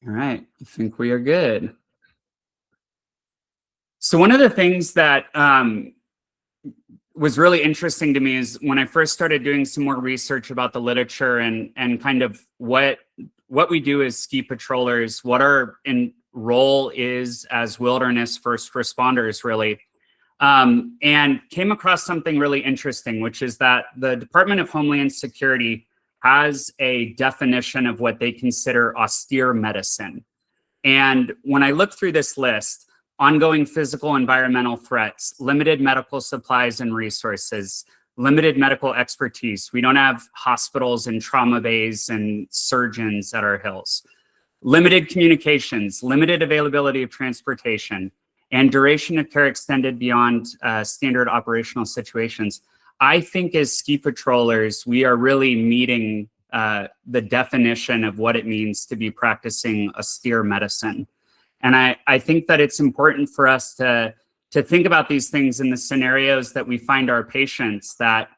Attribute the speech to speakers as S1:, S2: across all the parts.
S1: All right, I think we are good. So one of the things that was really interesting to me is when I first started doing some more research about the literature and kind of what we do as ski patrollers, what our role is as wilderness first responders, really. And came across something really interesting, which is that the Department of Homeland Security has a definition of what they consider austere medicine. And when I look through this list, ongoing physical environmental threats, limited medical supplies and resources, limited medical expertise. We don't have hospitals and trauma bays and surgeons at our hills. Limited communications, limited availability of transportation, and duration of care extended beyond standard operational situations. I think as ski patrollers, we are really meeting the definition of what it means to be practicing austere medicine. And I think that it's important for us to think about these things in the scenarios that we find our patients, that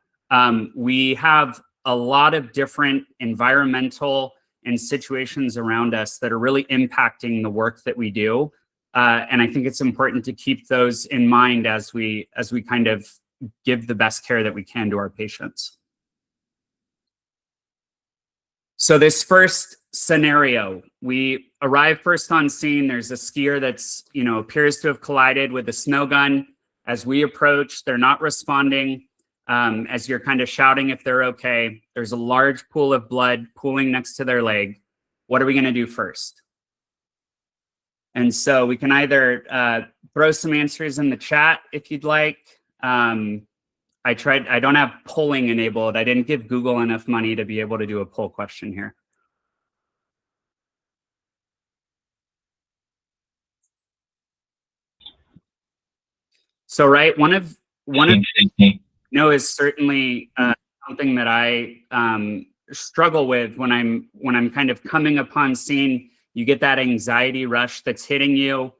S1: we have a lot of different environmental and situations around us that are really impacting the work that we do. And I think it's important to keep those in mind as we kind of give the best care that we can to our patients. So this first scenario, we arrive first on scene. There's a skier that's, appears to have collided with a snow gun. As we approach, they're not responding. As you're kind of shouting if they're okay, there's a large pool of blood pooling next to their leg. What are we going to do first? And so we can either throw some answers in the chat if you'd like. I don't have polling enabled. I didn't give Google enough money to be able to do a poll question here. So, right, one of is certainly something that I struggle with when I'm kind of coming upon scene. You get that anxiety rush that's hitting you.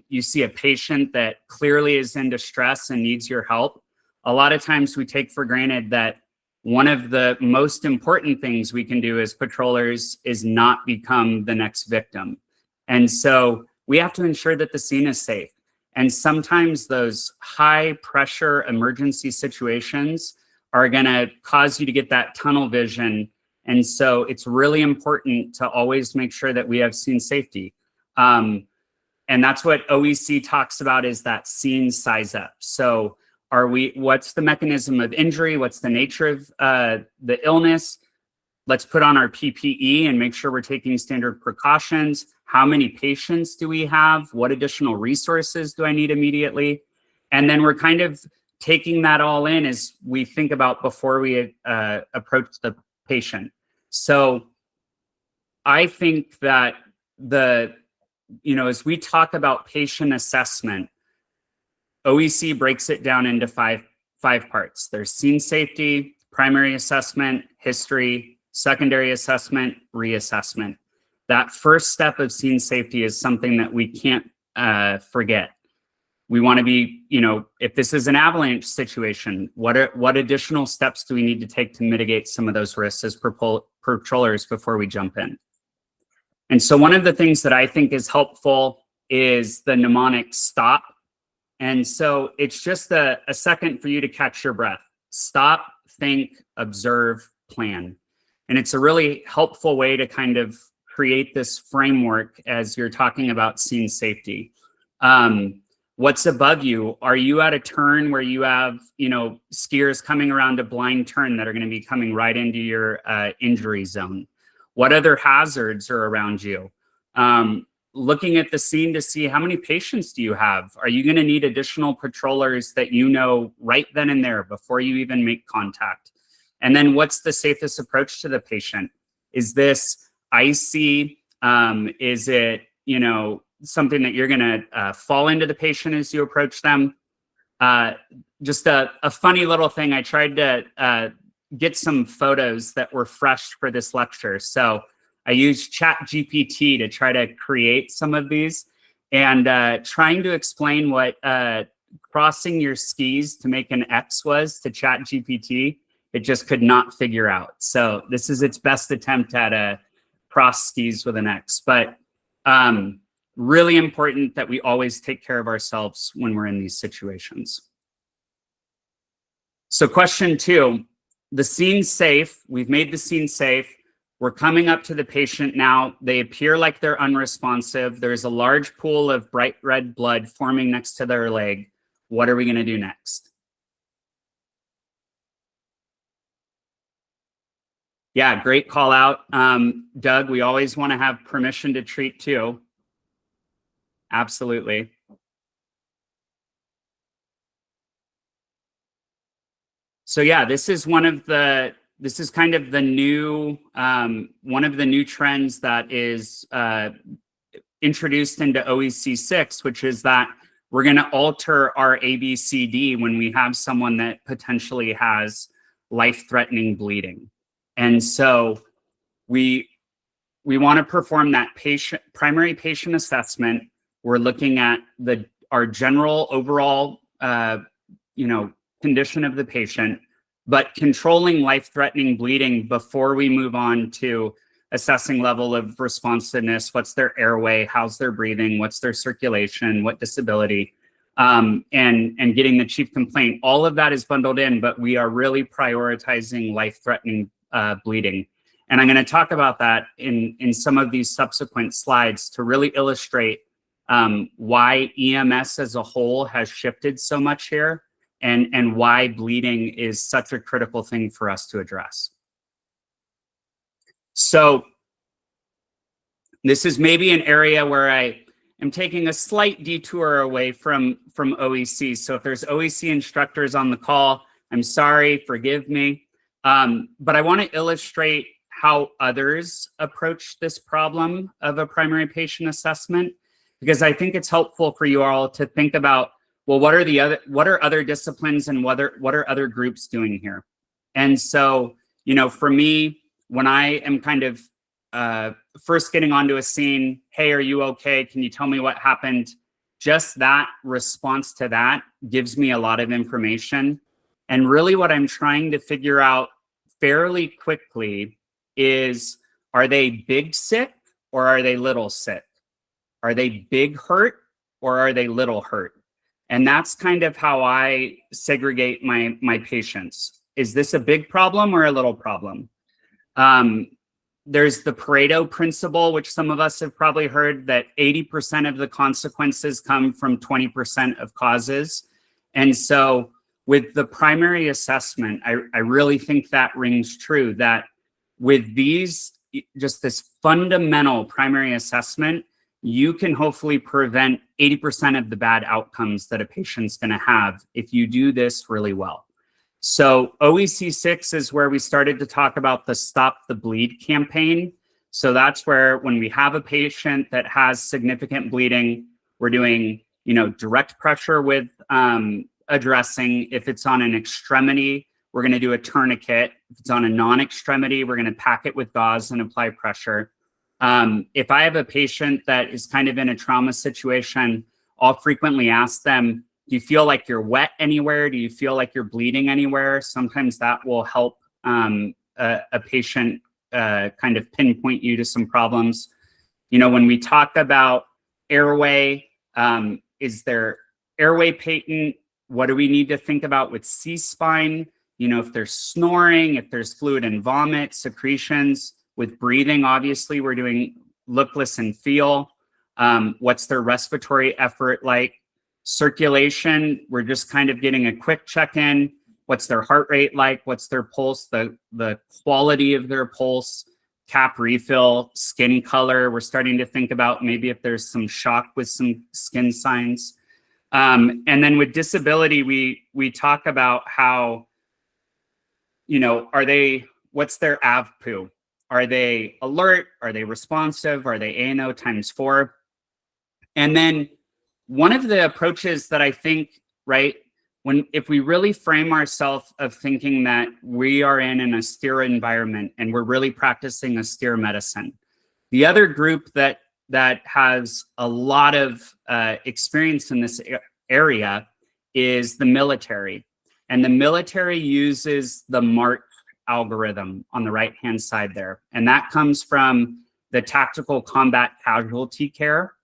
S1: You see a patient that clearly is in distress and needs your help. A lot of times we take for granted that one of the most important things we can do as patrollers is not become the next victim. And so we have to ensure that the scene is safe. And sometimes those high pressure emergency situations are going to cause you to get that tunnel vision. And so it's really important to always make sure that we have scene safety. And that's what OEC talks about, is that scene size up. So what's the mechanism of injury? What's the nature of the illness? Let's put on our PPE and make sure we're taking standard precautions. How many patients do we have? What additional resources do I need immediately? And then we're kind of taking that all in as we think about before we approach the patient. So I think that as we talk about patient assessment, OEC breaks it down into five parts. There's scene safety, primary assessment, history, secondary assessment, reassessment. That first step of scene safety is something that we can't forget. We want to be, if this is an avalanche situation, what additional steps do we need to take to mitigate some of those risks as patrollers before we jump in? And so one of the things that I think is helpful is the mnemonic STOP. And so it's just a second for you to catch your breath. Stop, think, observe, plan. And it's a really helpful way to kind of create this framework as you're talking about scene safety. What's above you? Are you at a turn where you have, skiers coming around a blind turn that are going to be coming right into your injury zone? What other hazards are around you? Looking at the scene to see how many patients do you have? Are you going to need additional patrollers that right then and there before you even make contact? And then what's the safest approach to the patient? Is this icy? Is it, something that you're going to fall into the patient as you approach them? Just a funny little thing. I tried to get some photos that were fresh for this lecture. So I used ChatGPT to try to create some of these, and trying to explain what crossing your skis to make an X was to ChatGPT, it just could not figure out. So this is its best attempt at OPQRST with an X, but really important that we always take care of ourselves when we're in these situations. So question 2, the scene's safe. We've made the scene safe. We're coming up to the patient now. They appear like they're unresponsive. There's a large pool of bright red blood forming next to their leg. What are we going to do next? Yeah, great call out. Doug, we always want to have permission to treat too. Absolutely. So yeah, this is kind of the new, one of the new trends that is introduced into OEC6, which is that we're going to alter our ABCD when we have someone that potentially has life-threatening bleeding. And so we want to perform that primary patient assessment. We're looking at our general overall, condition of the patient, but controlling life-threatening bleeding before we move on to assessing level of responsiveness. What's their airway? How's their breathing? What's their circulation? What disability? And getting the chief complaint. All of that is bundled in, but we are really prioritizing life-threatening bleeding. And I'm going to talk about that in some of these subsequent slides to really illustrate why EMS as a whole has shifted so much here, and why bleeding is such a critical thing for us to address. So this is maybe an area where I am taking a slight detour away from OEC. So if there's OEC instructors on the call, I'm sorry, forgive me. But I want to illustrate how others approach this problem of a primary patient assessment, because I think it's helpful for you all to think about, well, what are other disciplines and what are other groups doing here? And so, for me, when I am kind of first getting onto a scene, hey, are you okay? Can you tell me what happened? Just that response to that gives me a lot of information. And really what I'm trying to figure out fairly quickly is, are they big sick or are they little sick? Are they big hurt or are they little hurt? And that's kind of how I segregate my patients. Is this a big problem or a little problem? There's the Pareto principle, which some of us have probably heard, that 80% of the consequences come from 20% of causes. And so with the primary assessment, I really think that rings true, that with just this fundamental primary assessment, you can hopefully prevent 80% of the bad outcomes that a patient's going to have if you do this really well. So OEC6 is where we started to talk about the Stop the Bleed campaign. So that's where when we have a patient that has significant bleeding, we're doing, direct pressure with addressing. If it's on an extremity, we're going to do a tourniquet. If it's on a non-extremity, we're going to pack it with gauze and apply pressure. If I have a patient that is kind of in a trauma situation, I'll frequently ask them, do you feel like you're wet anywhere? Do you feel like you're bleeding anywhere? Sometimes that will help a patient kind of pinpoint you to some problems. When we talk about airway, is there airway patent? What do we need to think about with C-spine? If there's snoring, if there's fluid and vomit, secretions. With breathing, obviously, we're doing look, listen, feel. What's their respiratory effort like? Circulation, we're just kind of getting a quick check-in. What's their heart rate like? What's their pulse? The quality of their pulse, cap refill, skin color. We're starting to think about maybe if there's some shock with some skin signs. And then with disability, we talk about how, what's their AVPU? Are they alert? Are they responsive? Are they ANO ×4? And then one of the approaches that I think, if we really frame ourselves of thinking that we are in an austere environment and we're really practicing austere medicine, the other group that has a lot of experience in this area is the military. And the military uses the MARC algorithm on the right-hand side there. And that comes from the tactical combat casualty care.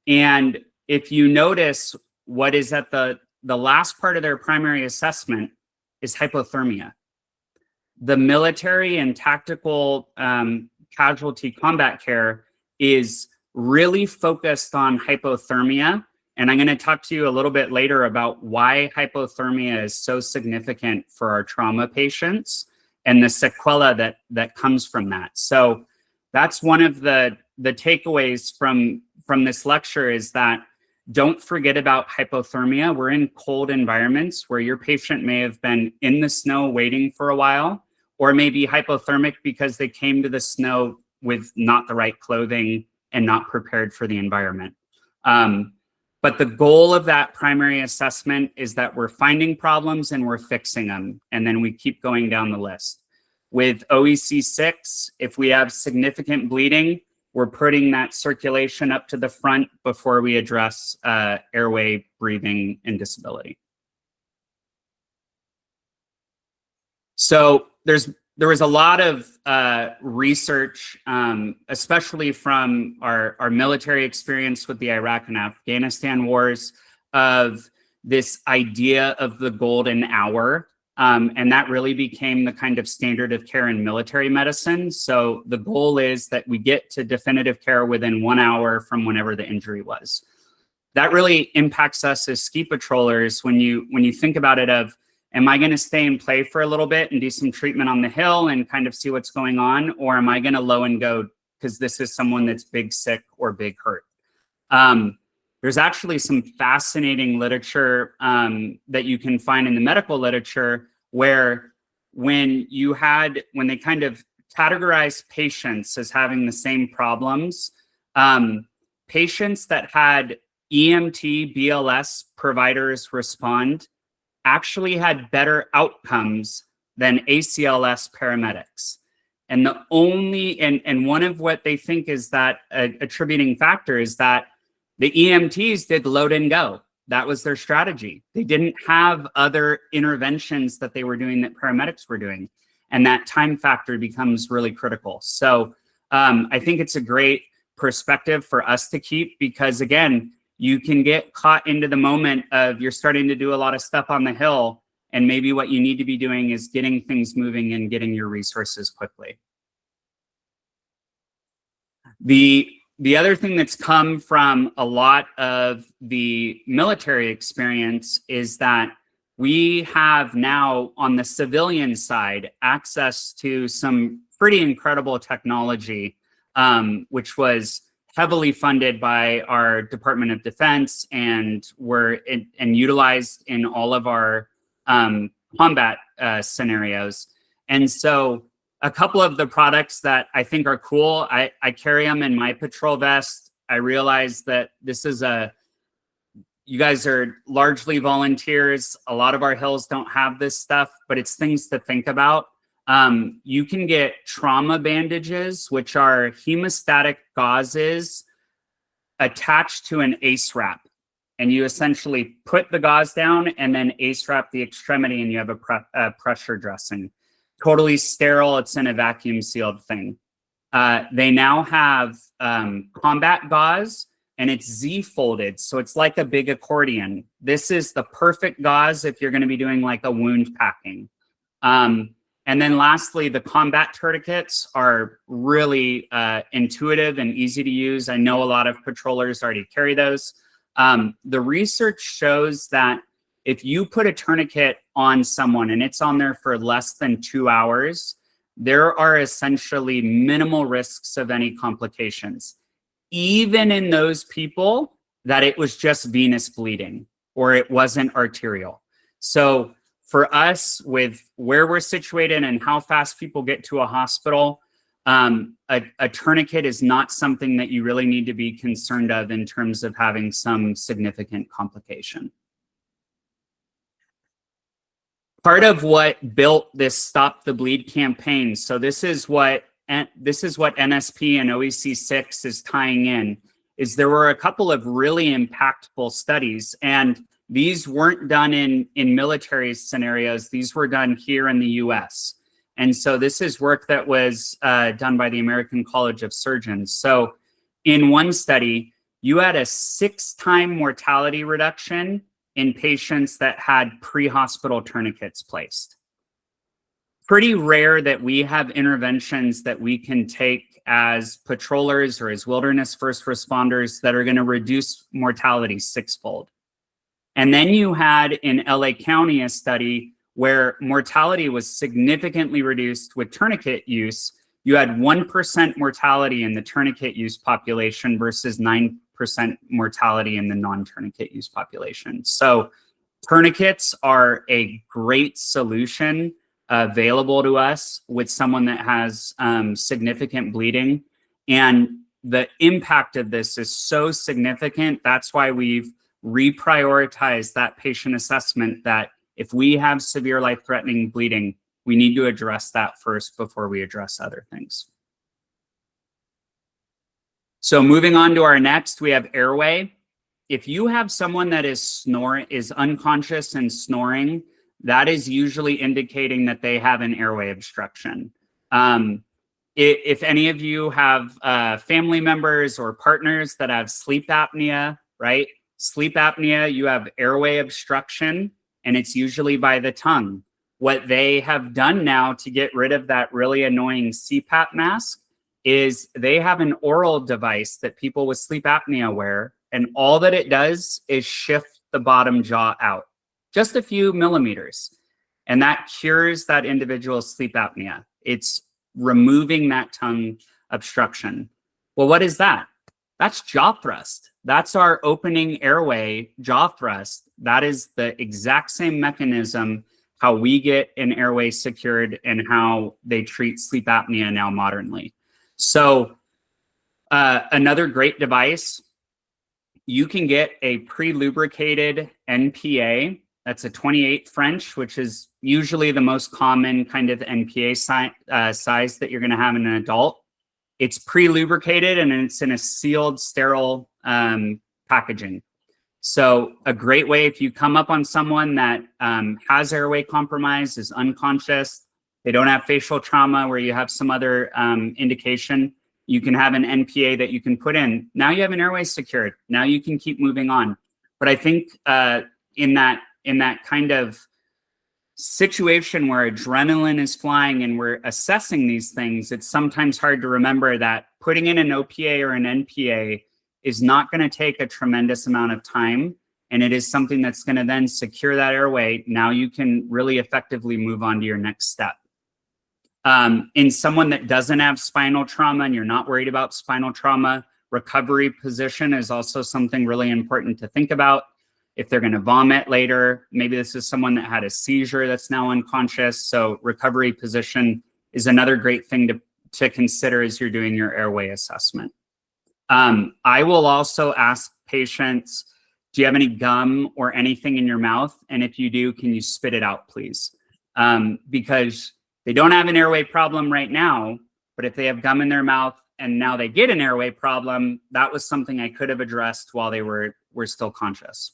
S1: And if you notice, what is at the last part of their primary assessment is hypothermia. The military and tactical casualty combat care is really focused on hypothermia. And I'm going to talk to you a little bit later about why hypothermia is so significant for our trauma patients and the sequela that comes from that. So that's one of the takeaways from this lecture, is that don't forget about hypothermia. We're in cold environments where your patient may have been in the snow waiting for a while, or maybe hypothermic because they came to the snow with not the right clothing and not prepared for the environment. But the goal of that primary assessment is that we're finding problems and we're fixing them. And then we keep going down the list. With OEC6, if we have significant bleeding, we're putting that circulation up to the front before we address airway, breathing, and disability. So there was a lot of research, especially from our military experience with the Iraq and Afghanistan wars, of this idea of the golden hour. And that really became the kind of standard of care in military medicine. So the goal is that we get to definitive care within 1 hour from whenever the injury was. That really impacts us as ski patrollers when you think about it of, am I going to stay and play for a little bit and do some treatment on the hill and kind of see what's going on? Or am I going to low and go because this is someone that's big sick or big hurt? There's actually some fascinating literature that you can find in the medical literature where when they kind of categorized patients as having the same problems, patients that had EMT, BLS providers respond actually had better outcomes than ACLS paramedics. And the only, and one of what they think is that attributing factor is that the EMTs did load and go. That was their strategy. They didn't have other interventions that they were doing that paramedics were doing. And that time factor becomes really critical. So I think it's a great perspective for us to keep, because again, you can get caught into the moment of you're starting to do a lot of stuff on the hill, and maybe what you need to be doing is getting things moving and getting your resources quickly. The other thing that's come from a lot of the military experience is that we have now on the civilian side access to some pretty incredible technology, which was heavily funded by our Department of Defense and utilized in all of our combat scenarios. And so a couple of the products that I think are cool, I carry them in my patrol vest. I realize that you guys are largely volunteers. A lot of our hills don't have this stuff, but it's things to think about. You can get trauma bandages, which are hemostatic gauzes attached to an ACE wrap. And you essentially put the gauze down and then ACE wrap the extremity, and you have a pressure dressing. Totally sterile. It's in a vacuum sealed thing. They now have combat gauze, and it's Z-folded. So it's like a big accordion. This is the perfect gauze if you're going to be doing like a wound packing. And then lastly, the combat tourniquets are really intuitive and easy to use. I know a lot of patrollers already carry those. The research shows that if you put a tourniquet on someone and it's on there for less than 2 hours, there are essentially minimal risks of any complications, even in those people that it was just venous bleeding or it wasn't arterial. So for us, with where we're situated and how fast people get to a hospital, a tourniquet is not something that you really need to be concerned of in terms of having some significant complication. Part of what built this Stop the Bleed campaign, so this is what NSP and OEC6 is tying in, is there were a couple of really impactful studies, and these weren't done in military scenarios. These were done here in the US. And so this is work that was done by the American College of Surgeons. So in one study, you had a 6-time mortality reduction in patients that had pre-hospital tourniquets placed. Pretty rare that we have interventions that we can take as patrollers or as wilderness first responders that are going to reduce mortality 6-fold. And then you had in LA County a study where mortality was significantly reduced with tourniquet use. You had 1% mortality in the tourniquet use population versus 9% mortality in the non-tourniquet use population. So tourniquets are a great solution available to us with someone that has significant bleeding. And the impact of this is so significant. That's why we've reprioritized that patient assessment, that if we have severe life-threatening bleeding, we need to address that first before we address other things. So moving on to our next, we have airway. If you have someone that is unconscious and snoring, that is usually indicating that they have an airway obstruction. If any of you have family members or partners that have sleep apnea, right? Sleep apnea, you have airway obstruction, and it's usually by the tongue. What they have done now to get rid of that really annoying CPAP mask is they have an oral device that people with sleep apnea wear, and all that it does is shift the bottom jaw out just a few millimeters, and that cures that individual's sleep apnea. It's removing that tongue obstruction. Well, what is that? That's jaw thrust. That's our opening airway jaw thrust. That is the exact same mechanism how we get an airway secured and how they treat sleep apnea now modernly. So another great device, you can get a pre-lubricated NPA. That's a 28 French, which is usually the most common kind of NPA size that you're going to have in an adult. It's pre-lubricated and it's in a sealed, sterile packaging. So a great way, if you come up on someone that has airway compromise, is unconscious, they don't have facial trauma where you have some other indication, you can have an NPA that you can put in. Now you have an airway secured. Now you can keep moving on. But I think in that kind of situation where adrenaline is flying and we're assessing these things, it's sometimes hard to remember that putting in an OPA or an NPA is not going to take a tremendous amount of time. And it is something that's going to then secure that airway. Now you can really effectively move on to your next step. In someone that doesn't have spinal trauma and you're not worried about spinal trauma, recovery position is also something really important to think about. If they're going to vomit later, maybe this is someone that had a seizure that's now unconscious. So recovery position is another great thing to consider as you're doing your airway assessment. I will also ask patients, do you have any gum or anything in your mouth? And if you do, can you spit it out, please? Because they don't have an airway problem right now, but if they have gum in their mouth and now they get an airway problem, that was something I could have addressed while they were still conscious.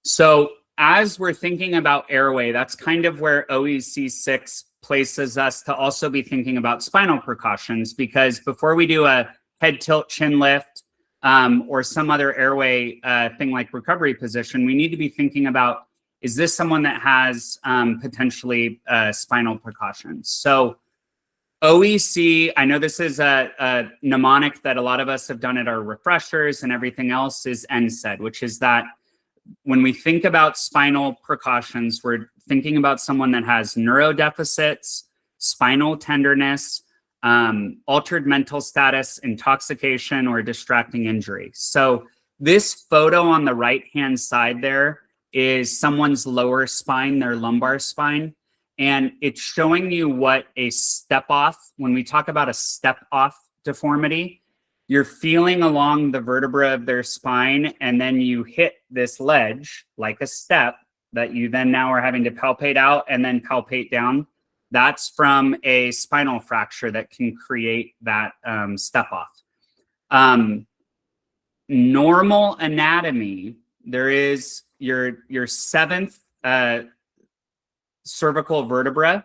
S1: So as we're thinking about airway, that's kind of where OEC 6 places us to also be thinking about spinal precautions, because before we do a head tilt chin lift or some other airway thing like recovery position, we need to be thinking about, is this someone that has potentially spinal precautions? So OEC, I know this is a mnemonic that a lot of us have done at our refreshers and everything else, is NSAID, which is that when we think about spinal precautions, we're thinking about someone that has neurodeficits, spinal tenderness, altered mental status, intoxication, or distracting injury. So this photo on the right-hand side there is someone's lower spine, their lumbar spine, and it's showing you what a step off, when we talk about a step off deformity, you're feeling along the vertebra of their spine, and then you hit this ledge like a step that you then now are having to palpate out and then palpate down. That's from a spinal fracture that can create that step off. Normal anatomy, there is your seventh cervical vertebra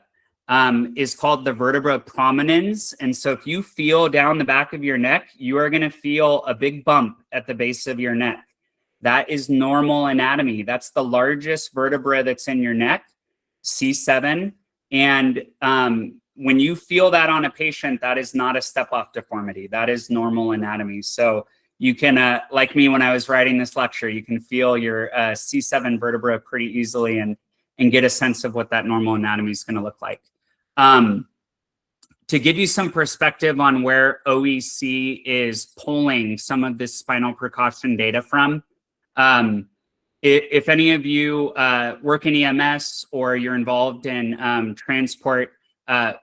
S1: is called the vertebra prominens. And so if you feel down the back of your neck, you are going to feel a big bump at the base of your neck. That is normal anatomy. That's the largest vertebra that's in your neck, C7. And when you feel that on a patient, that is not a step-off deformity. That is normal anatomy. So you can, like me when I was writing this lecture, you can feel your C7 vertebra pretty easily and get a sense of what that normal anatomy is going to look like. To give you some perspective on where OEC is pulling some of this spinal precaution data from, if any of you work in EMS or you're involved in transport,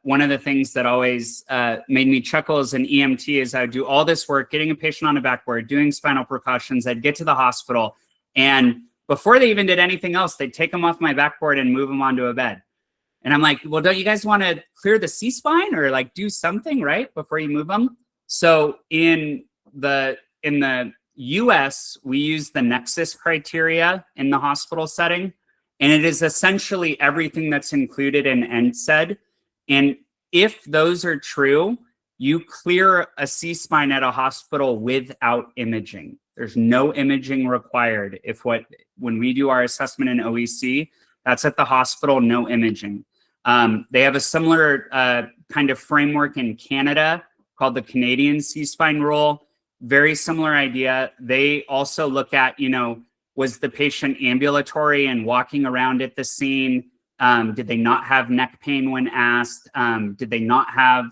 S1: one of the things that always made me chuckle as an EMT is I would do all this work, getting a patient on a backboard, doing spinal precautions. I'd get to the hospital, and before they even did anything else, they'd take them off my backboard and move them onto a bed. And I'm like, well, don't you guys want to clear the C-spine or like do something, right, before you move them? So in the US, we use the Nexus criteria in the hospital setting, and it is essentially everything that's included in NSAID. And if those are true, you clear a C-spine at a hospital without imaging. There's no imaging required. When we do our assessment in OEC, that's at the hospital, no imaging. They have a similar kind of framework in Canada called the Canadian C-spine rule. Very similar idea. They also look at, was the patient ambulatory and walking around at the scene? Did they not have neck pain when asked? Did they not have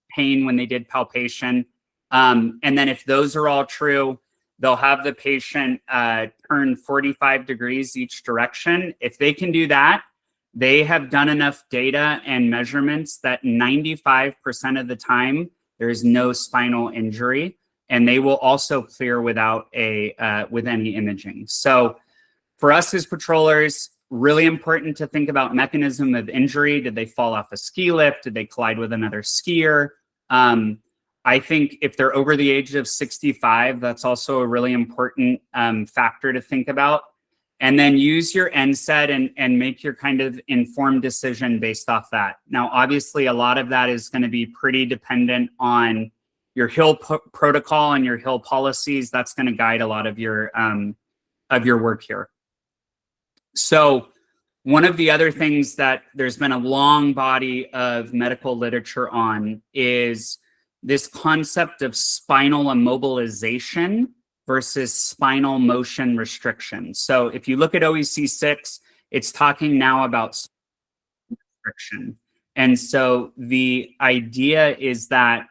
S1: pain when they did palpation? And then if those are all true, they'll have the patient turn 45 degrees each direction. If they can do that, they have done enough data and measurements that 95% of the time, there is no spinal injury, and they will also clear without with any imaging. So for us as patrollers, really important to think about mechanism of injury. Did they fall off a ski lift? Did they collide with another skier? I think if they're over the age of 65, that's also a really important factor to think about. And then use your NSAID and make your kind of informed decision based off that. Now, obviously, a lot of that is going to be pretty dependent on your Hill protocol and your Hill policies. That's going to guide a lot of your work here. So one of the other things that there's been a long body of medical literature on is this concept of spinal immobilization versus spinal motion restriction. So if you look at OEC 6, it's talking now about restriction. And so the idea is that,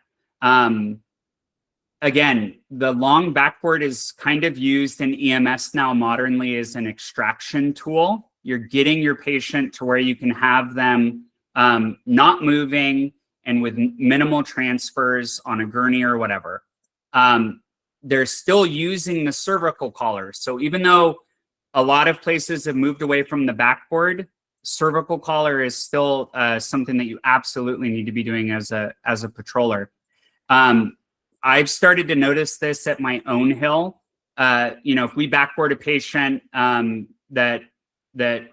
S1: again, the long backboard is kind of used in EMS now modernly as an extraction tool. You're getting your patient to where you can have them not moving and with minimal transfers on a gurney or whatever. They're still using the cervical collar. So even though a lot of places have moved away from the backboard, cervical collar is still something that you absolutely need to be doing as a patroller. I've started to notice this at my own hill. If we backboard a patient that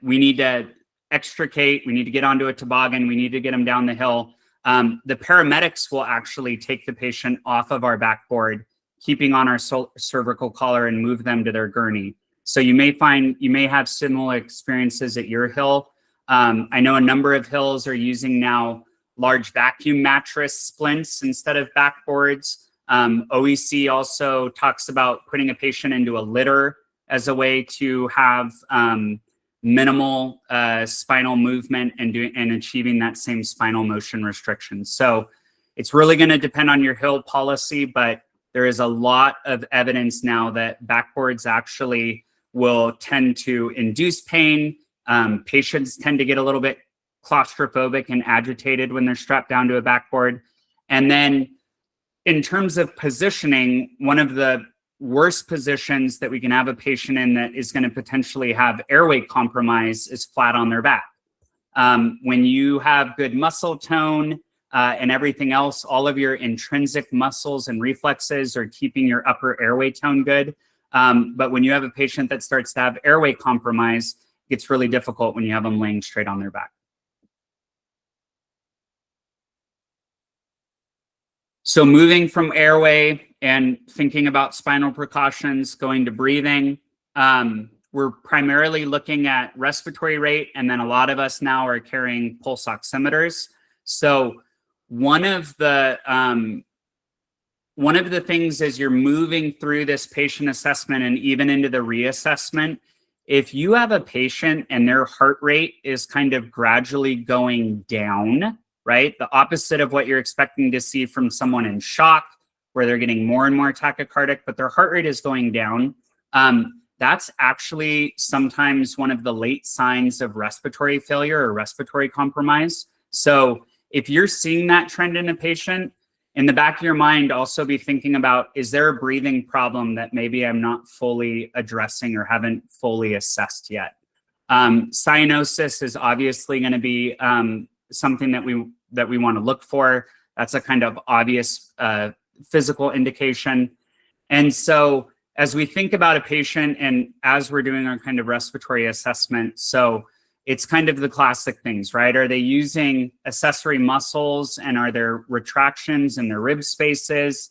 S1: we need to extricate, we need to get onto a toboggan, we need to get them down the hill, the paramedics will actually take the patient off of our backboard, keeping on our cervical collar, and move them to their gurney. So you may have similar experiences at your hill. I know a number of hills are using now large vacuum mattress splints instead of backboards. OEC also talks about putting a patient into a litter as a way to have minimal spinal movement and achieving that same spinal motion restriction. So it's really going to depend on your hill policy, but there is a lot of evidence now that backboards actually will tend to induce pain. Patients tend to get a little bit claustrophobic and agitated when they're strapped down to a backboard. And then in terms of positioning, one of the worst positions that we can have a patient in that is going to potentially have airway compromise is flat on their back. When you have good muscle tone and everything else, all of your intrinsic muscles and reflexes are keeping your upper airway tone good. But when you have a patient that starts to have airway compromise, gets really difficult when you have them laying straight on their back. So moving from airway and thinking about spinal precautions, going to breathing, we're primarily looking at respiratory rate, and then a lot of us now are carrying pulse oximeters. So one of the things as you're moving through this patient assessment and even into the reassessment, if you have a patient and their heart rate is kind of gradually going down, right? The opposite of what you're expecting to see from someone in shock, where they're getting more and more tachycardic, but their heart rate is going down. That's actually sometimes one of the late signs of respiratory failure or respiratory compromise. So if you're seeing that trend in a patient, in the back of your mind, also be thinking about, is there a breathing problem that maybe I'm not fully addressing or haven't fully assessed yet? Cyanosis is obviously going to be something that we want to look for. That's a kind of obvious physical indication. And so as we think about a patient and as we're doing our kind of respiratory assessment, so it's kind of the classic things, right? Are they using accessory muscles, and are there retractions in their rib spaces?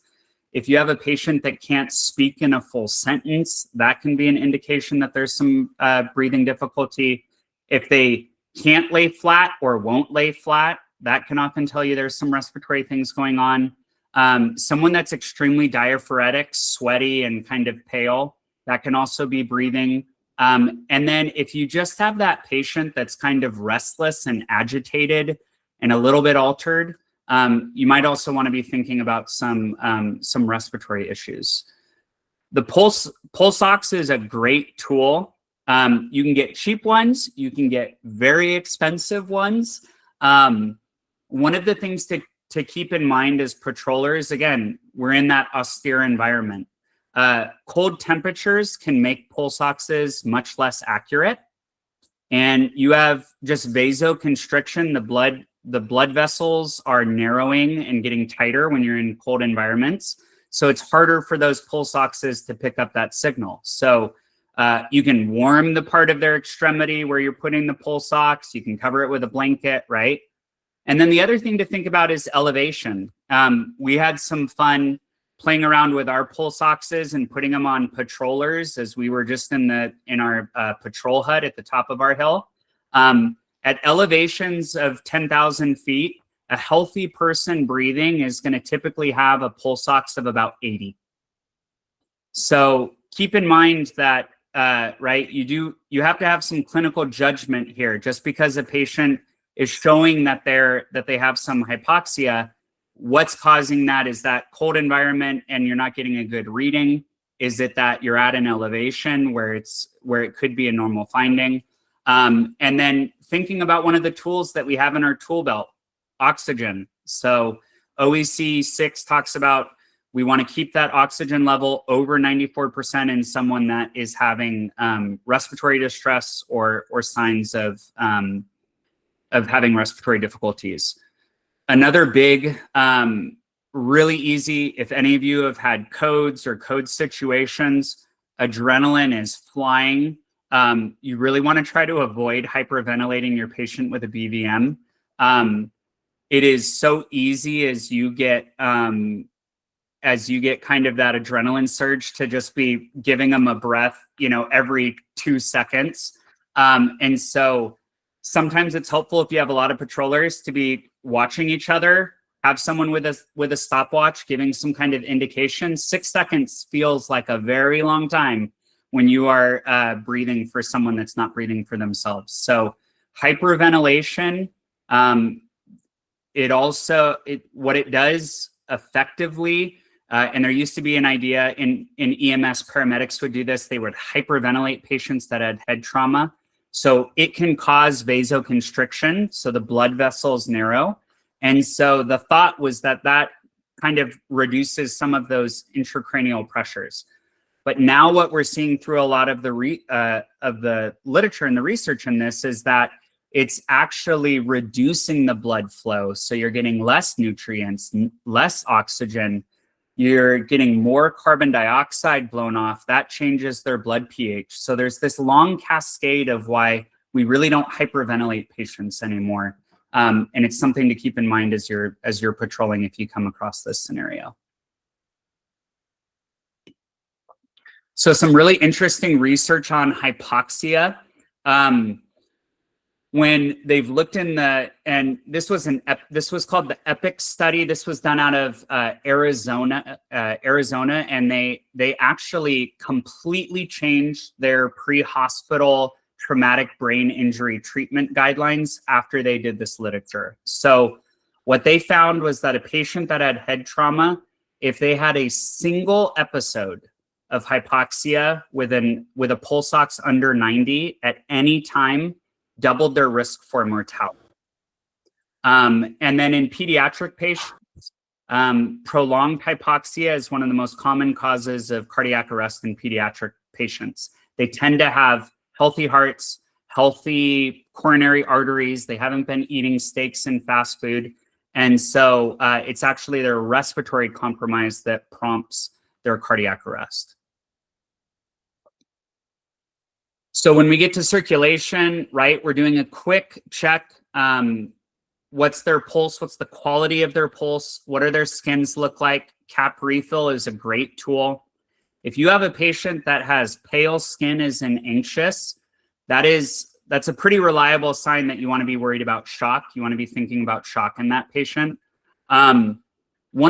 S1: If you have a patient that can't speak in a full sentence, that can be an indication that there's some breathing difficulty. If they can't lay flat or won't lay flat, that can often tell you there's some respiratory things going on. Someone that's extremely diaphoretic, sweaty, and kind of pale, that can also be breathing. And then if you just have that patient that's kind of restless and agitated and a little bit altered, you might also want to be thinking about some respiratory issues. The pulse ox is a great tool. You can get cheap ones, you can get very expensive ones. One of the things to keep in mind as patrollers, again, we're in that austere environment. Cold temperatures can make pulse oxes much less accurate. And you have just vasoconstriction, the blood vessels are narrowing and getting tighter when you're in cold environments. So it's harder for those pulse oxes to pick up that signal. So you can warm the part of their extremity where you're putting the pulse ox, you can cover it with a blanket, right? And then the other thing to think about is elevation. We had some fun playing around with our pulse oxes and putting them on patrollers as we were just in our patrol hut at the top of our hill. At elevations of 10,000 feet, a healthy person breathing is going to typically have a pulse ox of about 80. So keep in mind that, right, you have to have some clinical judgment here. Just because a patient is showing that they have some hypoxia, what's causing that? Is that cold environment and you're not getting a good reading? Is it that you're at an elevation where it could be a normal finding? And then thinking about one of the tools that we have in our tool belt, oxygen. So OEC 6 talks about we want to keep that oxygen level over 94% in someone that is having respiratory distress or signs of having respiratory difficulties. Another big, really easy, if any of you have had codes or code situations, adrenaline is flying. You really want to try to avoid hyperventilating your patient with a BVM. It is so easy as you get kind of that adrenaline surge to just be giving them a breath, every 2 seconds. And so sometimes it's helpful if you have a lot of patrollers to be watching each other, have someone with a stopwatch giving some kind of indication. 6 seconds feels like a very long time when you are breathing for someone that's not breathing for themselves. So hyperventilation, what it does effectively, and there used to be an idea in EMS, paramedics would do this, they would hyperventilate patients that had head trauma. So it can cause vasoconstriction, so the blood vessels narrow. And so the thought was that kind of reduces some of those intracranial pressures. But now what we're seeing through a lot of the literature and the research in this is that it's actually reducing the blood flow. So you're getting less nutrients, less oxygen. You're getting more carbon dioxide blown off. That changes their blood pH. So there's this long cascade of why we really don't hyperventilate patients anymore. And it's something to keep in mind as you're patrolling if you come across this scenario. So some really interesting research on hypoxia. When they've looked in and this was called the EPIC study. This was done out of Arizona, and they actually completely changed their pre-hospital traumatic brain injury treatment guidelines after they did this literature. So what they found was that a patient that had head trauma, if they had a single episode of hypoxia with a pulse ox under 90 at any time, doubled their risk for mortality. And then in pediatric patients, prolonged hypoxia is one of the most common causes of cardiac arrest in pediatric patients. They tend to have healthy hearts, healthy coronary arteries. They haven't been eating steaks and fast food. And so it's actually their respiratory compromise that prompts their cardiac arrest. So when we get to circulation, right, we're doing a quick check. What's their pulse? What's the quality of their pulse? What do their skins look like? Cap refill is a great tool. If you have a patient that has pale skin and anxious, that's a pretty reliable sign that you want to be worried about shock. You want to be thinking about shock in that patient. One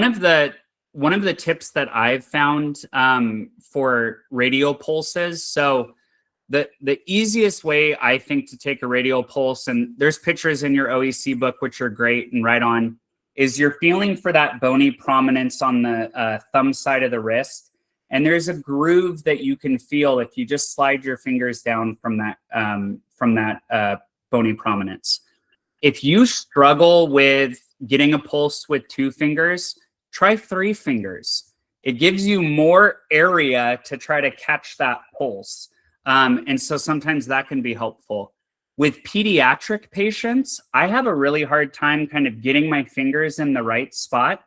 S1: of the tips that I've found for radial pulses, so the easiest way I think to take a radial pulse, and there's pictures in your OEC book which are great and right on, is you're feeling for that bony prominence on the thumb side of the wrist. And there's a groove that you can feel if you just slide your fingers down from that bony prominence. If you struggle with getting a pulse with 2 fingers, try 3 fingers. It gives you more area to try to catch that pulse. And so sometimes that can be helpful. With pediatric patients, I have a really hard time kind of getting my fingers in the right spot.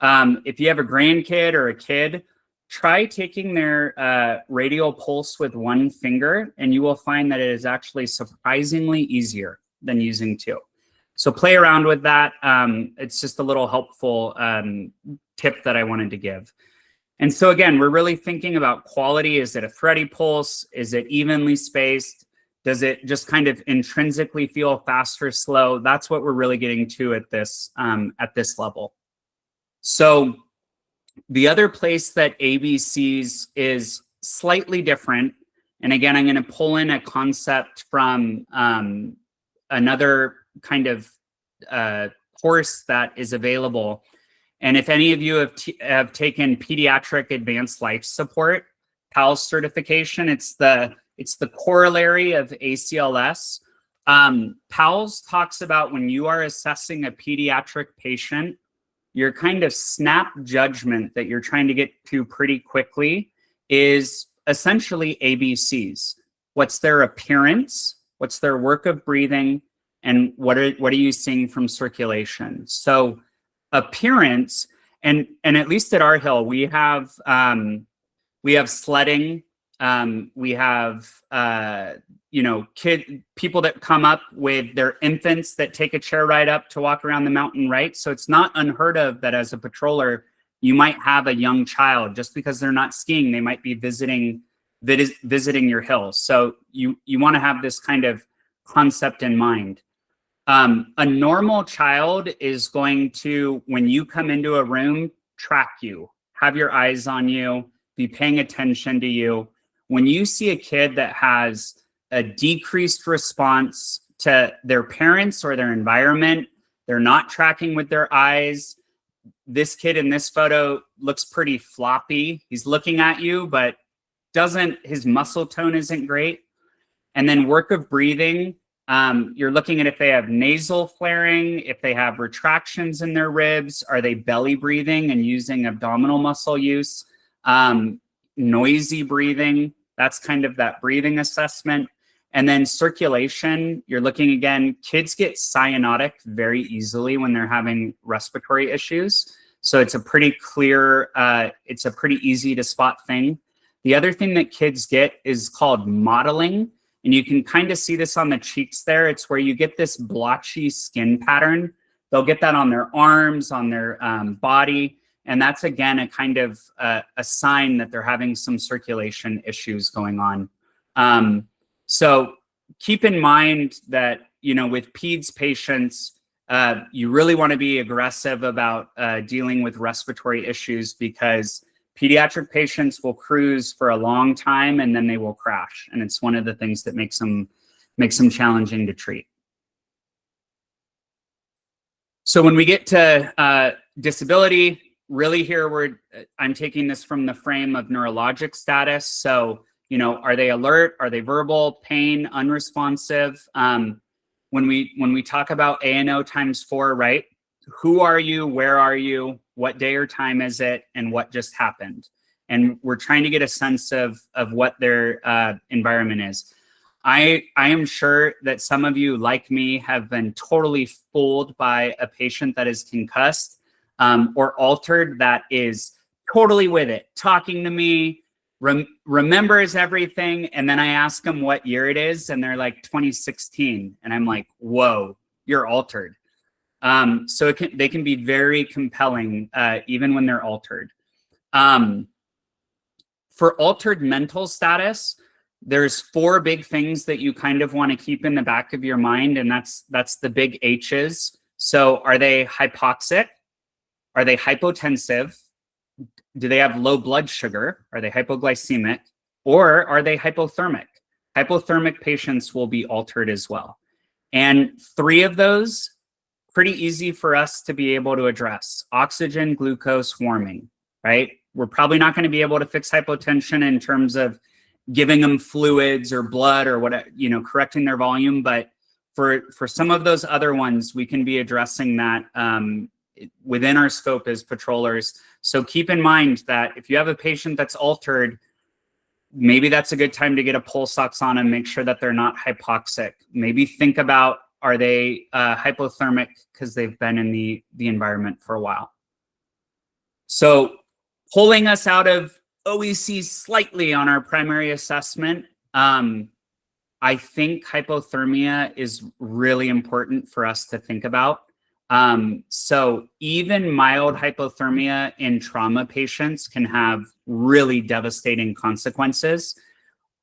S1: If you have a grandkid or a kid, try taking their radial pulse with 1 finger, and you will find that it is actually surprisingly easier than using 2. So play around with that. It's just a little helpful tip that I wanted to give. And so again, we're really thinking about quality. Is it a thready pulse? Is it evenly spaced? Does it just kind of intrinsically feel fast or slow? That's what we're really getting to at this level. So the other place that ABCs is slightly different, and again, I'm going to pull in a concept from another kind of course that is available. And if any of you have taken Pediatric Advanced Life Support, PALS certification, it's the corollary of ACLS. PALS talks about when you are assessing a pediatric patient, your kind of snap judgment that you're trying to get to pretty quickly is essentially ABCs. What's their appearance? What's their work of breathing? And what are you seeing from circulation? So appearance, and at least at our Hill, we have sledding. We have people that come up with their infants that take a chair ride up to walk around the mountain, right? So it's not unheard of that as a patroller, you might have a young child. Just because they're not skiing, they might be visiting your hill. So you want to have this kind of concept in mind. A normal child is going to, when you come into a room, track you, have your eyes on you, be paying attention to you. When you see a kid that has a decreased response to their parents or their environment, they're not tracking with their eyes. This kid in this photo looks pretty floppy. He's looking at you, but his muscle tone isn't great. And then work of breathing, you're looking at if they have nasal flaring, if they have retractions in their ribs, are they belly breathing and using abdominal muscle use, noisy breathing, that's kind of that breathing assessment. And then circulation, you're looking again, kids get cyanotic very easily when they're having respiratory issues. So it's a pretty clear, it's a pretty easy to spot thing. The other thing that kids get is called mottling. And you can kind of see this on the cheeks there. It's where you get this blotchy skin pattern. They'll get that on their arms, on their body. And that's, again, a kind of a sign that they're having some circulation issues going on. So keep in mind that, you know, with peds patients, you really want to be aggressive about dealing with respiratory issues, because pediatric patients will cruise for a long time and then they will crash. And it's one of the things that makes them challenging to treat. So when we get to disability, really here I'm taking this from the frame of neurologic status. So, you know, are they alert? Are they verbal, pain, unresponsive? When we talk talk about ANO ×4, right? Who are you? Where are you? What day or time is it? And what just happened? And we're trying to get a sense of what their environment is. I am sure that some of you, like me, have been totally fooled by a patient that is concussed or altered that is totally with it, talking to me, remembers everything. And then I ask them what year it is, and they're like 2016. And I'm like, whoa, you're altered. So they can be very compelling, even when they're altered. For altered mental status, there's 4 big things that you kind of want to keep in the back of your mind, and that's the big H's. So are they hypoxic? Are they hypotensive? Do they have low blood sugar? Are they hypoglycemic? Or are they hypothermic? Hypothermic patients will be altered as well. And 3 of those, pretty easy for us to be able to address: oxygen, glucose, warming, right? We're probably not going to be able to fix hypotension in terms of giving them fluids or blood or what, you know, correcting their volume. But for some of those other ones, we can be addressing that within our scope as patrollers. So keep in mind that if you have a patient that's altered, maybe that's a good time to get a pulse ox on and make sure that they're not hypoxic. Maybe think about, are they hypothermic because they've been in the environment for a while? So pulling us out of OEC slightly on our primary assessment, I think hypothermia is really important for us to think about. So even mild hypothermia in trauma patients can have really devastating consequences.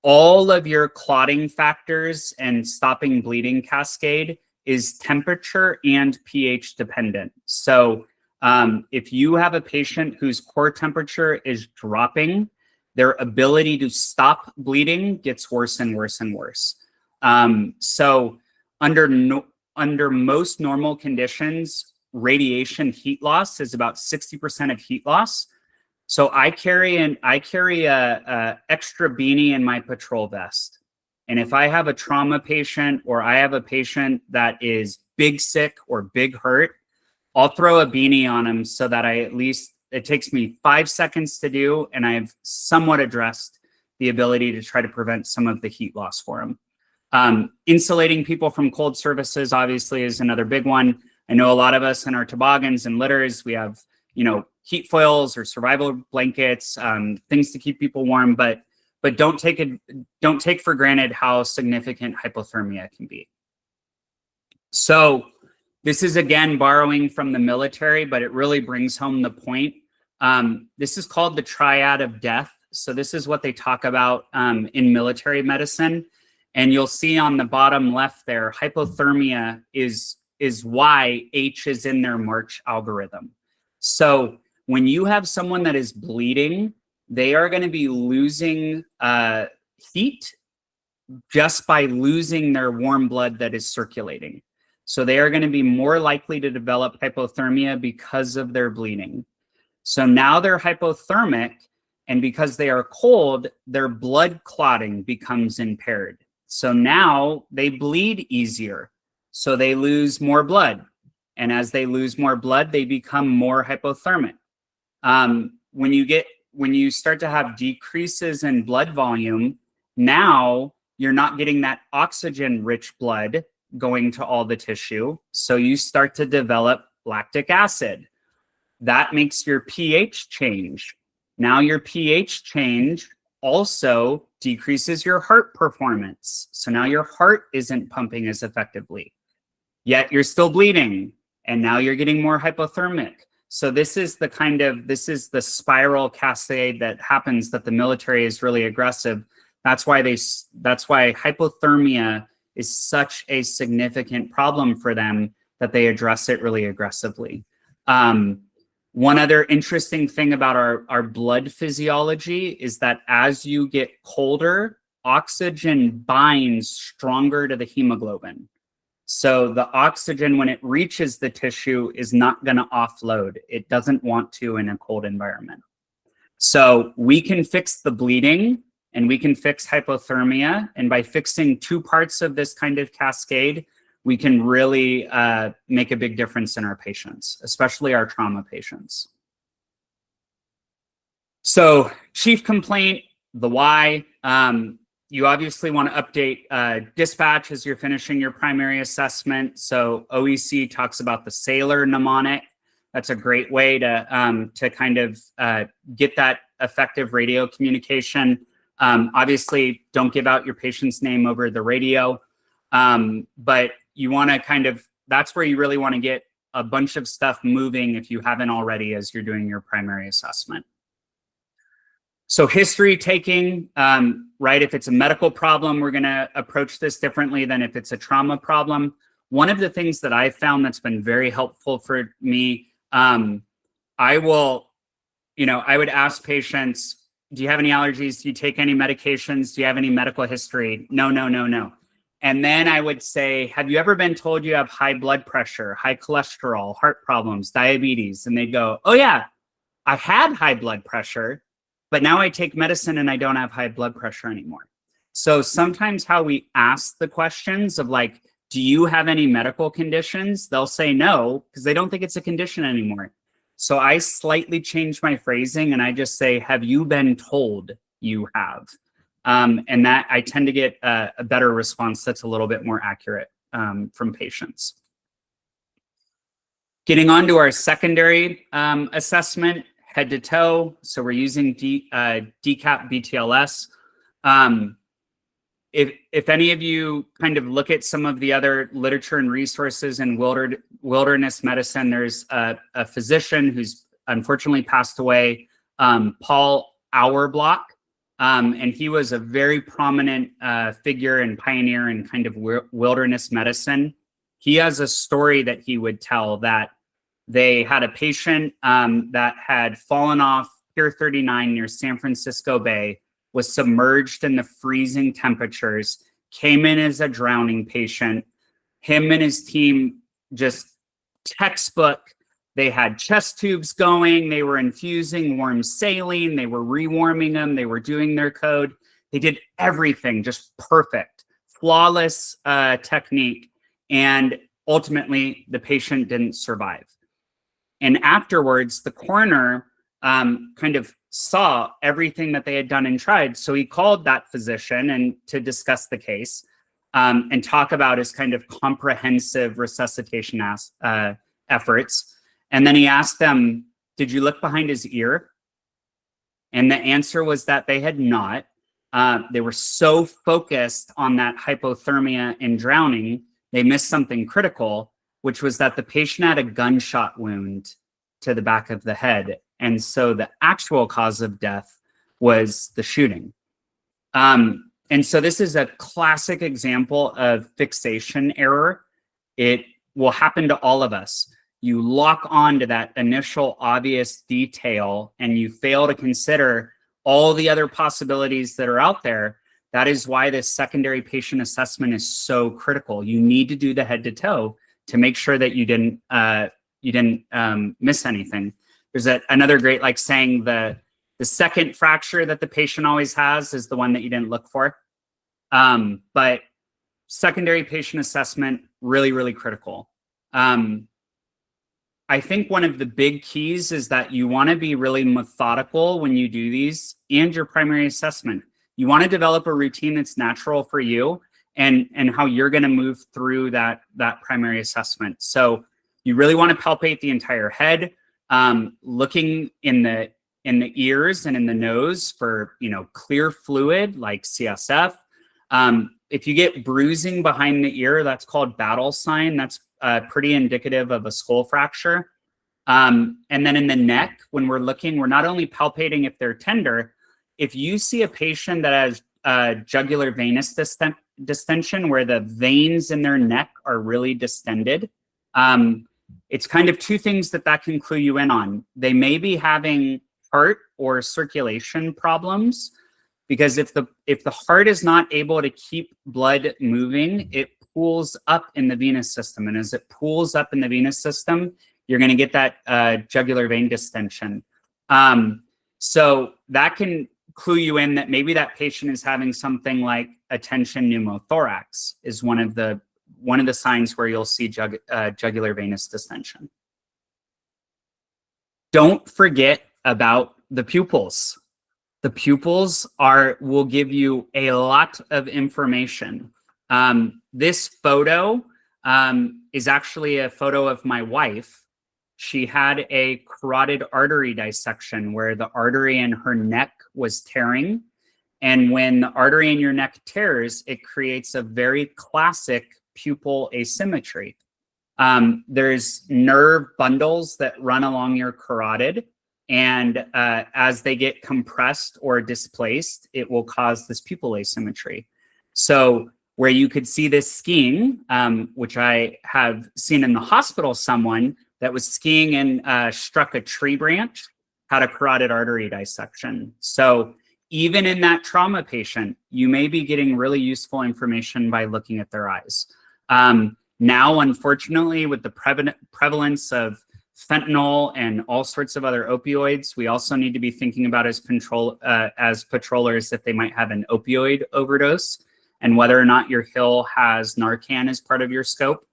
S1: All of your clotting factors and stopping bleeding cascade is temperature and pH dependent. So if you have a patient whose core temperature is dropping, their ability to stop bleeding gets worse and worse and worse. So under most normal conditions, radiation heat loss is about 60% of heat loss. So I carry a extra beanie in my patrol vest. And if I have a trauma patient or I have a patient that is big sick or big hurt, I'll throw a beanie on them so that it takes me 5 seconds to do, and I've somewhat addressed the ability to try to prevent some of the heat loss for them. Insulating people from cold surfaces obviously is another big one. I know a lot of us in our toboggans and litters, we have, you know, heat foils or survival blankets, things to keep people warm, but don't take for granted how significant hypothermia can be. So this is, again, borrowing from the military, but it really brings home the point. This is called the triad of death. So this is what they talk about in military medicine. And you'll see on the bottom left there, hypothermia is why H is in their March algorithm. So when you have someone that is bleeding, they are going to be losing heat just by losing their warm blood that is circulating. So they are going to be more likely to develop hypothermia because of their bleeding. So now they're hypothermic, and because they are cold, their blood clotting becomes impaired. So now they bleed easier. So they lose more blood. And as they lose more blood, they become more hypothermic. When you start to have decreases in blood volume, now you're not getting that oxygen-rich blood going to all the tissue. So you start to develop lactic acid. that makes your pH change. Now your pH change also decreases your heart performance. So now your heart isn't pumping as effectively, yet you're still bleeding, and now you're getting more hypothermic. So this is the spiral cascade that happens, that the military is really aggressive. That's why hypothermia is such a significant problem for them, that they address it really aggressively. One other interesting thing about our blood physiology is that as you get colder, oxygen binds stronger to the hemoglobin. So the oxygen, when it reaches the tissue, is not going to offload. It doesn't want to in a cold environment. So we can fix the bleeding and we can fix hypothermia. And by fixing two parts of this kind of cascade, we can really make a big difference in our patients, especially our trauma patients. So chief complaint, the why. You obviously want to update dispatch as you're finishing your primary assessment. So OEC talks about the sailor mnemonic. That's a great way to kind of get that effective radio communication. Obviously, don't give out your patient's name over the radio, but you want to that's where you really want to get a bunch of stuff moving if you haven't already as you're doing your primary assessment. So history taking, right? If it's a medical problem, we're going to approach this differently than if it's a trauma problem. One of the things that I've found that's been very helpful for me, I would ask patients, do you have any allergies? Do you take any medications? Do you have any medical history? No, no, no, no. And then I would say, have you ever been told you have high blood pressure, high cholesterol, heart problems, diabetes? And they'd go, oh yeah, I had high blood pressure, but now I take medicine and I don't have high blood pressure anymore. So sometimes how we ask the questions of like, do you have any medical conditions? They'll say no, because they don't think it's a condition anymore. So I slightly change my phrasing and I just say, have you been told you have? And that I tend to get a better response that's a little bit more accurate from patients. Getting on to our secondary assessment, head to toe. So we're using DCAP BTLS. If any of you kind of look at some of the other literature and resources in wilderness medicine, there's a physician who's unfortunately passed away, Paul Auerbach, and he was a very prominent figure and pioneer in kind of wilderness medicine. He has a story that he would tell that they had a patient that had fallen off Pier 39 near San Francisco Bay, was submerged in the freezing temperatures, came in as a drowning patient. Him and his team, just textbook. They had chest tubes going. They were infusing warm saline. They were rewarming them. They were doing their code. They did everything just perfect, flawless technique. And ultimately, the patient didn't survive. And afterwards, the coroner kind of saw everything that they had done and tried. So he called that physician and to discuss the case and talk about his kind of comprehensive resuscitation efforts. And then he asked them, did you look behind his ear? And the answer was that they had not. They were so focused on that hypothermia and drowning, they missed something critical, which was that the patient had a gunshot wound to the back of the head. And so the actual cause of death was the shooting. And so this is a classic example of fixation error. It will happen to all of us. You lock on to that initial obvious detail and you fail to consider all the other possibilities that are out there. That is why this secondary patient assessment is so critical. You need to do the head to toe to make sure that you didn't miss anything. There's another great saying, the second fracture that the patient always has is the one that you didn't look for. But secondary patient assessment, really, really critical. I think one of the big keys is that you want to be really methodical when you do these and your primary assessment. You want to develop a routine that's natural for you and how you're going to move through that primary assessment. So you really want to palpate the entire head. looking in the ears and in the nose for, clear fluid like CSF. If you get bruising behind the ear, that's called battle sign. That's pretty indicative of a skull fracture. And then in the neck, when we're looking, we're not only palpating if they're tender. If you see a patient that has jugular venous distension, where the veins in their neck are really distended, it's kind of two things that can clue you in on. They may be having heart or circulation problems, because if the heart is not able to keep blood moving, it pools up in the venous system. And as it pools up in the venous system, you're going to get that jugular vein distension. So that can clue you in that maybe that patient is having something like a tension pneumothorax, is one of the signs where you'll see jugular venous distension. Don't forget about the pupils. The pupils will give you a lot of information. This photo is actually a photo of my wife. She had a carotid artery dissection where the artery in her neck was tearing. And when the artery in your neck tears, it creates a very classic pupil asymmetry. There's nerve bundles that run along your carotid. And as they get compressed or displaced, it will cause this pupil asymmetry. So where you could see this skiing, which I have seen in the hospital, someone that was skiing and struck a tree branch, had a carotid artery dissection. So even in that trauma patient, you may be getting really useful information by looking at their eyes. Now, unfortunately, with the prevalence of fentanyl and all sorts of other opioids, we also need to be thinking about as patrollers if they might have an opioid overdose, and whether or not your hill has Narcan as part of your scope.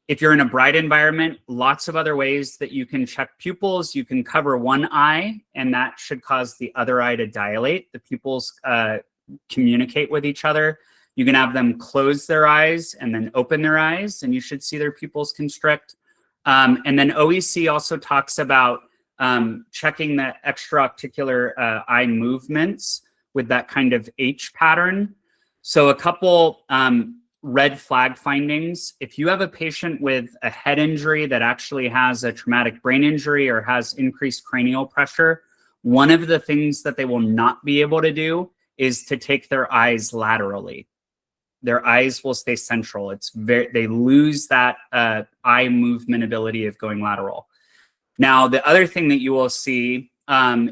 S1: If you're in a bright environment, lots of other ways that you can check pupils. You can cover one eye, and that should cause the other eye to dilate. The pupils communicate with each other. You can have them close their eyes and then open their eyes, and you should see their pupils constrict. And then OEC also talks about checking the extraocular eye movements with that kind of H pattern. So a couple red flag findings: if you have a patient with a head injury that actually has a traumatic brain injury or has increased cranial pressure, one of the things that they will not be able to do is to take their eyes laterally. Their eyes will stay central. They lose that eye movement ability of going lateral. Now, the other thing that you will see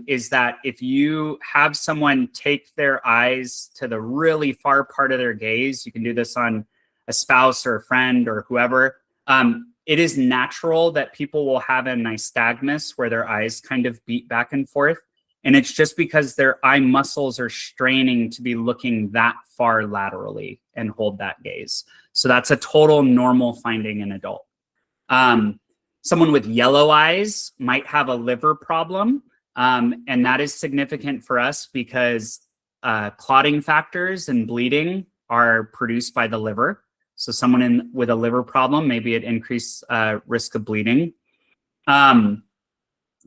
S1: is that if you have someone take their eyes to the really far part of their gaze, you can do this on a spouse or a friend or whoever, it is natural that people will have a nystagmus where their eyes kind of beat back and forth. And it's just because their eye muscles are straining to be looking that far laterally and hold that gaze. So that's a total normal finding in adult. Someone with yellow eyes might have a liver problem. And that is significant for us because clotting factors and bleeding are produced by the liver. So someone with a liver problem, maybe at increased risk of bleeding.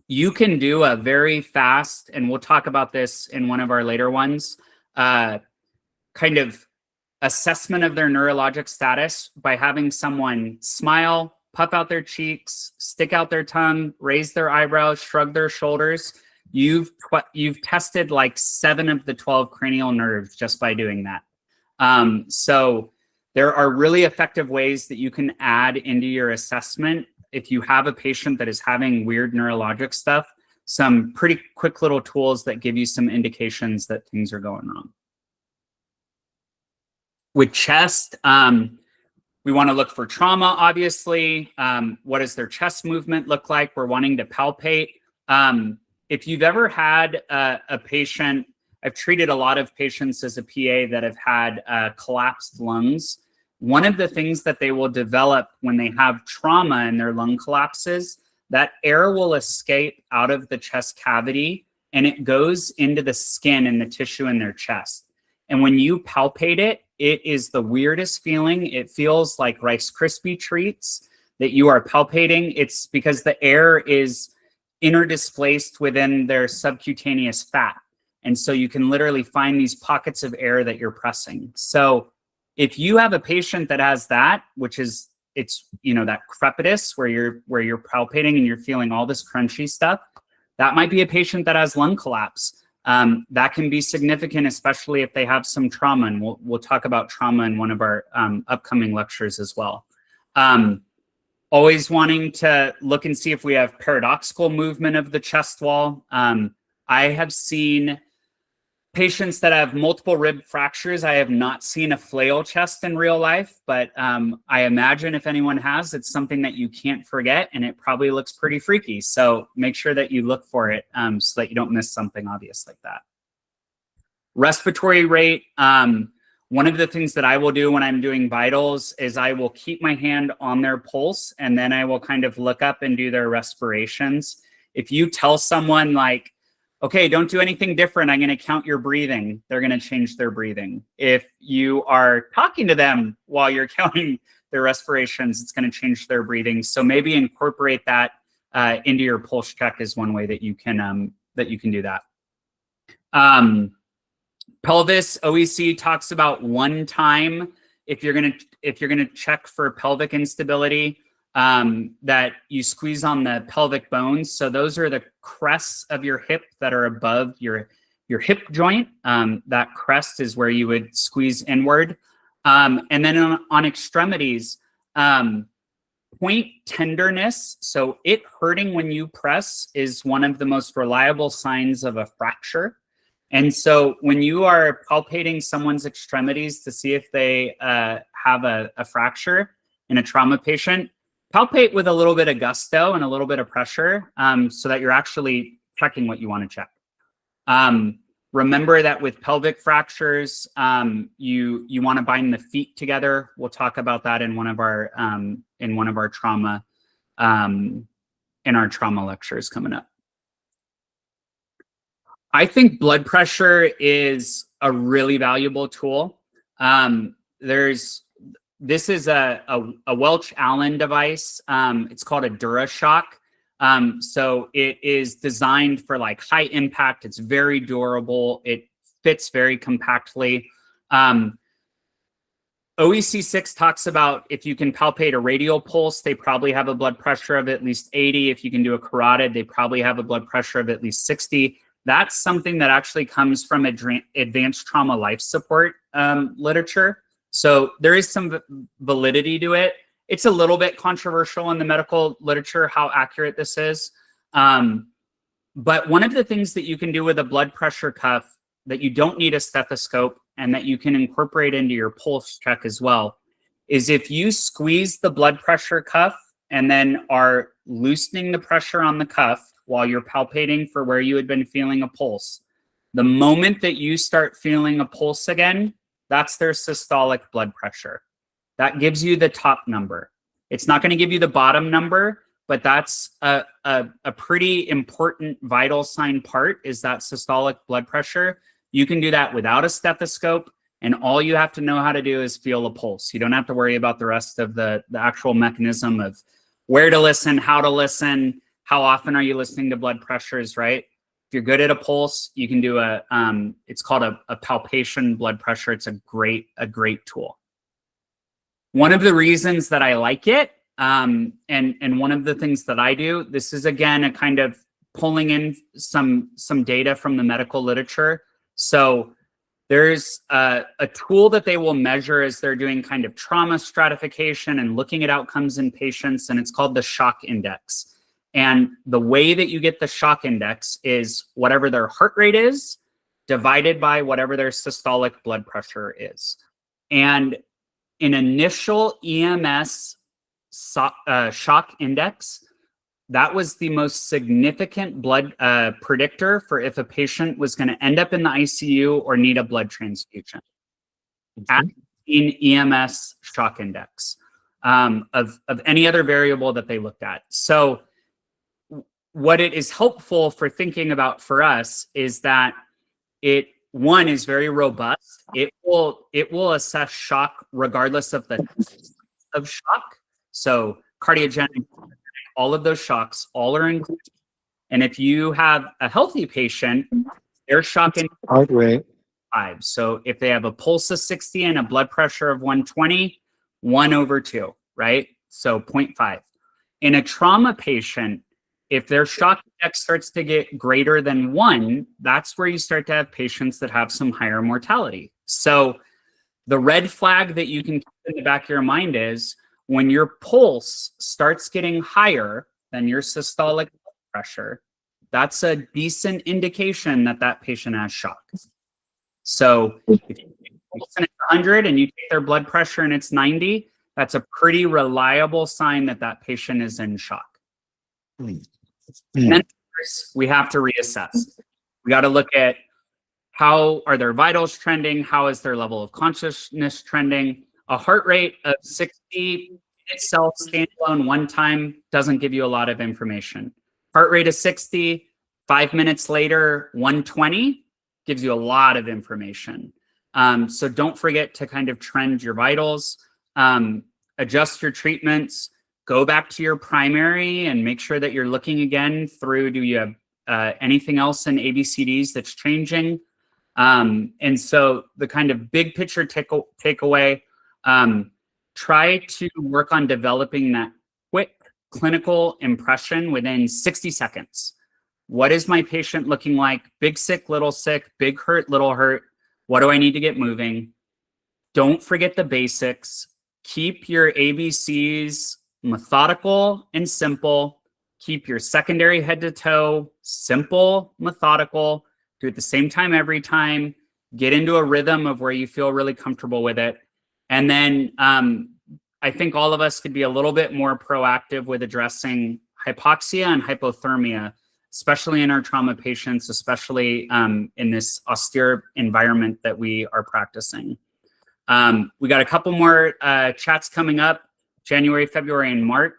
S1: You can do a very fast, and we'll talk about this in one of our later ones, kind of assessment of their neurologic status by having someone smile, puff out their cheeks, stick out their tongue, raise their eyebrows, shrug their shoulders. You've tested like 7 of the 12 cranial nerves just by doing that. So there are really effective ways that you can add into your assessment if you have a patient that is having weird neurologic stuff, some pretty quick little tools that give you some indications that things are going wrong. With chest, we want to look for trauma, obviously. What does their chest movement look like? We're wanting to palpate. If you've ever had a patient, I've treated a lot of patients as a PA that have had collapsed lungs. One of the things that they will develop when they have trauma and their lung collapses, that air will escape out of the chest cavity and it goes into the skin and the tissue in their chest. And when you palpate it, it is the weirdest feeling. It feels like Rice Krispie treats. that you are palpating, it's because the air is interdisplaced within their subcutaneous fat. And so you can literally find these pockets of air that you're pressing. So if you have a patient that has that, which is, it's, that crepitus where you're palpating and you're feeling all this crunchy stuff, that might be a patient that has lung collapse. That can be significant, especially if they have some trauma. And we'll talk about trauma in one of our upcoming lectures as well. Always wanting to look and see if we have paradoxical movement of the chest wall. I have seen patients that have multiple rib fractures. I have not seen a flail chest in real life, but I imagine if anyone has, it's something that you can't forget, and it probably looks pretty freaky. So make sure that you look for it so that you don't miss something obvious like that. Respiratory rate. One of the things that I will do when I'm doing vitals is I will keep my hand on their pulse, and then I will kind of look up and do their respirations. If you tell someone like, okay, don't do anything different, I'm going to count your breathing, they're going to change their breathing. If you are talking to them while you're counting their respirations, it's going to change their breathing. So maybe incorporate that into your pulse check is one way that you can do that. Pelvis, OEC talks about one time if you're gonna check for pelvic instability, that you squeeze on the pelvic bones. So those are the crests of your hip that are above your hip joint. That crest is where you would squeeze inward. And then on extremities, point tenderness. So it hurting when you press is one of the most reliable signs of a fracture. And so when you are palpating someone's extremities to see if they have a fracture in a trauma patient, palpate with a little bit of gusto and a little bit of pressure so that you're actually checking what you want to check. Remember that with pelvic fractures, you want to bind the feet together. We'll talk about that in one of our trauma lectures coming up. I think blood pressure is a really valuable tool. This is a Welch-Allyn device. It's called a DuraShock. So it is designed for like high impact. It's very durable. It fits very compactly. OEC6 talks about if you can palpate a radial pulse, they probably have a blood pressure of at least 80. If you can do a carotid, they probably have a blood pressure of at least 60. That's something that actually comes from advanced trauma life support literature. So there is some validity to it. It's a little bit controversial in the medical literature how accurate this is. But one of the things that you can do with a blood pressure cuff that you don't need a stethoscope and that you can incorporate into your pulse check as well is if you squeeze the blood pressure cuff and then are loosening the pressure on the cuff while you're palpating for where you had been feeling a pulse. The moment that you start feeling a pulse again, that's their systolic blood pressure. That gives you the top number. It's not going to give you the bottom number, but that's a pretty important vital sign part is that systolic blood pressure. You can do that without a stethoscope, and all you have to know how to do is feel a pulse. You don't have to worry about the rest of the actual mechanism of where to listen, how to listen, how often are you listening to blood pressures, right? If you're good at a pulse, you can do it's called a palpation blood pressure. It's a great tool. One of the reasons that I like it, and one of the things that I do, this is again, a kind of pulling in some data from the medical literature. So there's a tool that they will measure as they're doing kind of trauma stratification and looking at outcomes in patients, and it's called the shock index. And the way that you get the shock index is whatever their heart rate is divided by whatever their systolic blood pressure is. And an initial EMS shock index, that was the most significant blood predictor for if a patient was going to end up in the ICU or need a blood transfusion. In EMS shock index of any other variable that they looked at. So what it is helpful for thinking about for us is that it, one, is very robust. It will assess shock regardless of the type of shock. So cardiogenic, all of those shocks, all are included. And if you have a healthy patient, their shock in
S2: heart rate
S1: 5. So if they have a pulse of 60 and a blood pressure of 120, 1/2, right? So 0.5. In a trauma patient, if their shock index starts to get greater than 1, that's where you start to have patients that have some higher mortality. So the red flag that you can keep in the back of your mind is when your pulse starts getting higher than your systolic blood pressure, that's a decent indication that that patient has shock. So if you listen at 100 and you take their blood pressure and it's 90, that's a pretty reliable sign that that patient is in shock. And then we have to reassess. We got to look at how are their vitals trending? How is their level of consciousness trending? A heart rate of 60 itself, standalone one time, doesn't give you a lot of information. Heart rate of 60, 5 minutes later, 120 gives you a lot of information. So don't forget to kind of trend your vitals, adjust your treatments, go back to your primary and make sure that you're looking again through, do you have anything else in ABCDs that's changing? And so the kind of big picture takeaway, try to work on developing that quick clinical impression within 60 seconds. What is my patient looking like? Big sick, big hurt, little hurt. What do I need to get moving? Don't forget the basics. Keep your ABCs methodical and simple. Keep your secondary head to toe simple, methodical. Do it at the same time every time. Get into a rhythm of where you feel really comfortable with it. And then I think all of us could be a little bit more proactive with addressing hypoxia and hypothermia, especially in our trauma patients, especially in this austere environment that we are practicing. We got a couple more chats coming up, January, February, and March.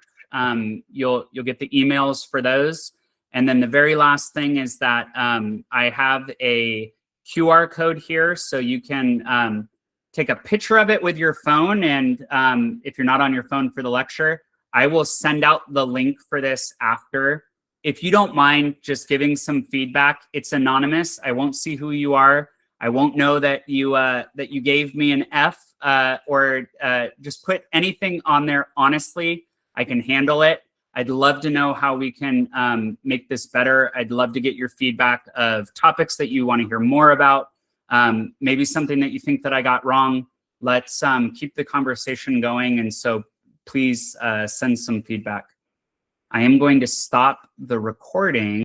S1: You'll get the emails for those. And then the very last thing is that I have a QR code here, so you can take a picture of it with your phone. And if you're not on your phone for the lecture, I will send out the link for this after. If you don't mind just giving some feedback, it's anonymous. I won't see who you are. I won't know that you gave me an F or just put anything on there. Honestly, I can handle it. I'd love to know how we can make this better. I'd love to get your feedback of topics that you want to hear more about. Maybe something that you think that I got wrong. Let's keep the conversation going. And so please send some feedback. I am going to stop the recording.